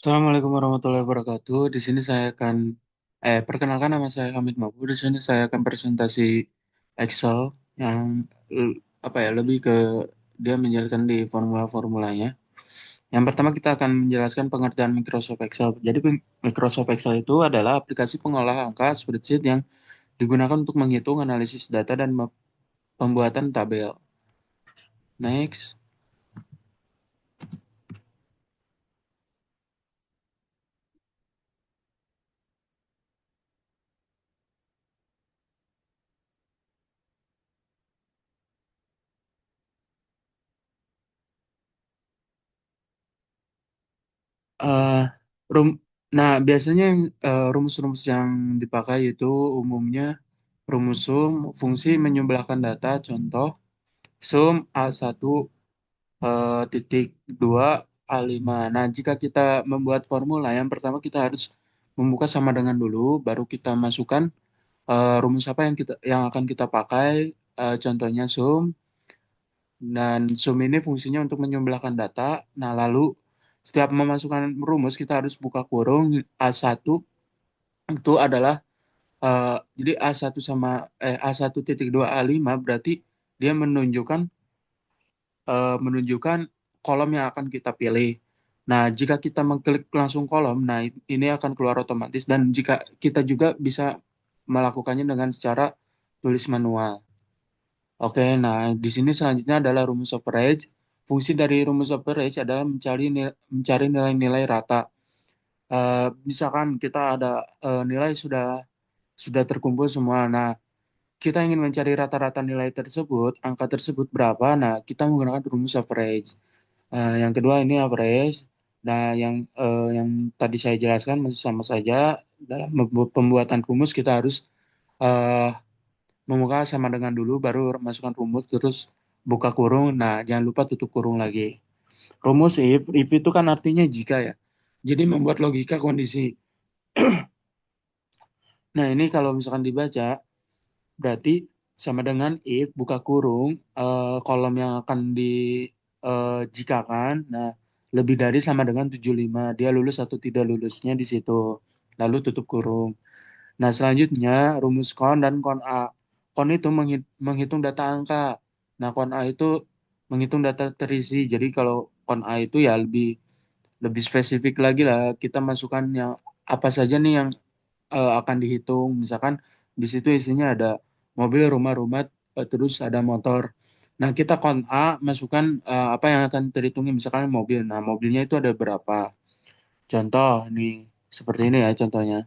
Assalamualaikum warahmatullahi wabarakatuh. Di sini saya akan perkenalkan, nama saya Hamid Mabur. Di sini saya akan presentasi Excel yang apa ya, lebih ke dia menjelaskan di formula-formulanya. Yang pertama kita akan menjelaskan pengertian Microsoft Excel. Jadi Microsoft Excel itu adalah aplikasi pengolah angka spreadsheet yang digunakan untuk menghitung analisis data dan pembuatan tabel. Next. eh rum nah, biasanya rumus-rumus yang dipakai itu umumnya rumus sum, fungsi menjumlahkan data, contoh sum A1 titik 2 A5. Nah, jika kita membuat formula, yang pertama kita harus membuka sama dengan dulu, baru kita masukkan rumus apa yang akan kita pakai. Contohnya sum, dan sum ini fungsinya untuk menjumlahkan data. Nah, lalu setiap memasukkan rumus kita harus buka kurung. A1 itu adalah eh, jadi A1 sama A1 titik 2 A5 berarti dia menunjukkan kolom yang akan kita pilih. Nah, jika kita mengklik langsung kolom, nah ini akan keluar otomatis, dan jika kita juga bisa melakukannya dengan secara tulis manual. Oke, nah di sini selanjutnya adalah rumus average. Fungsi dari rumus average adalah mencari nilai-nilai rata. Misalkan kita ada nilai sudah terkumpul semua. Nah, kita ingin mencari rata-rata nilai tersebut, angka tersebut berapa. Nah, kita menggunakan rumus average. Yang kedua ini average. Nah, yang tadi saya jelaskan masih sama saja. Dalam pembuatan rumus kita harus eh, membuka sama dengan dulu, baru masukkan rumus, terus buka kurung. Nah, jangan lupa tutup kurung lagi. Rumus if itu kan artinya jika ya. Jadi membuat logika kondisi. Nah, ini kalau misalkan dibaca, berarti sama dengan if buka kurung kolom yang akan dijikakan. Nah, lebih dari sama dengan 75. Dia lulus atau tidak lulusnya di situ. Lalu tutup kurung. Nah, selanjutnya rumus kon dan kon A. Kon itu menghitung data angka. Nah, kon A itu menghitung data terisi. Jadi kalau kon A itu ya lebih lebih spesifik lagi lah. Kita masukkan yang apa saja nih yang akan dihitung. Misalkan di situ isinya ada mobil, rumah-rumah, terus ada motor. Nah, kita kon A masukkan apa yang akan terhitungnya. Misalkan mobil. Nah, mobilnya itu ada berapa? Contoh nih, seperti ini ya contohnya.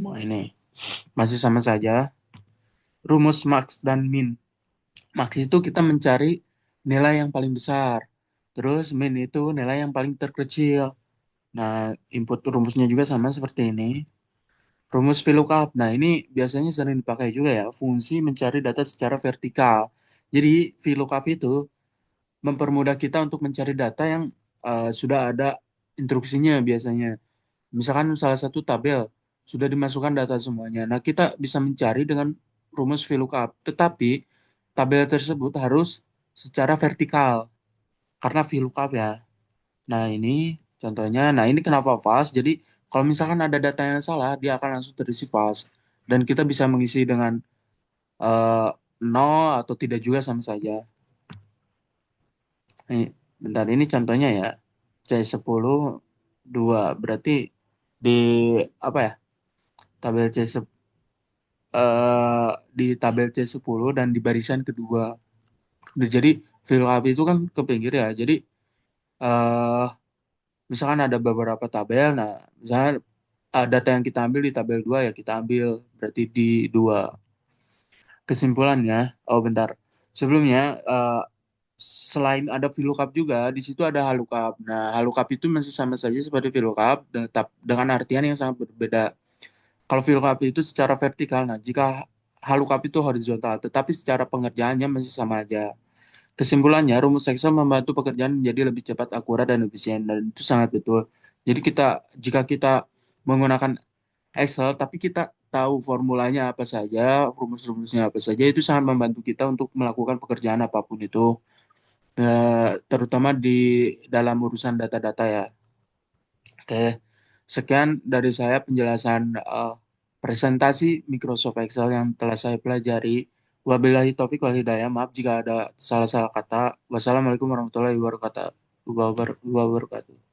Wah, ini masih sama saja. Rumus max dan min. Max itu kita mencari nilai yang paling besar. Terus min itu nilai yang paling terkecil. Nah, input rumusnya juga sama seperti ini. Rumus VLOOKUP. Nah, ini biasanya sering dipakai juga ya, fungsi mencari data secara vertikal. Jadi, VLOOKUP itu mempermudah kita untuk mencari data yang sudah ada instruksinya biasanya. Misalkan salah satu tabel sudah dimasukkan data semuanya. Nah, kita bisa mencari dengan rumus VLOOKUP. Tetapi, tabel tersebut harus secara vertikal karena VLOOKUP ya. Nah, ini contohnya. Nah, ini kenapa false? Jadi, kalau misalkan ada data yang salah, dia akan langsung terisi false. Dan kita bisa mengisi dengan eh, nol atau tidak juga sama saja. Nih, bentar, ini contohnya ya. C10 2. Berarti di apa ya? Tabel C10 di tabel C10 dan di barisan kedua. Jadi, fill up itu kan ke pinggir ya. Jadi, eh misalkan ada beberapa tabel, nah misalnya data yang kita ambil di tabel 2 ya kita ambil berarti di 2. Kesimpulannya, oh bentar. Sebelumnya selain ada VLOOKUP juga di situ ada HLOOKUP. Nah, HLOOKUP itu masih sama saja seperti VLOOKUP dengan artian yang sangat berbeda. Kalau VLOOKUP itu secara vertikal, nah jika HLOOKUP itu horizontal, tetapi secara pengerjaannya masih sama aja. Kesimpulannya, rumus Excel membantu pekerjaan menjadi lebih cepat, akurat, dan efisien, dan itu sangat betul. Jadi jika kita menggunakan Excel, tapi kita tahu formulanya apa saja, rumus-rumusnya apa saja, itu sangat membantu kita untuk melakukan pekerjaan apapun itu, terutama di dalam urusan data-data ya. Oke, sekian dari saya penjelasan presentasi Microsoft Excel yang telah saya pelajari. Wabillahi taufiq wal hidayah. Maaf jika ada salah-salah kata. Wassalamualaikum warahmatullahi wabarakatuh.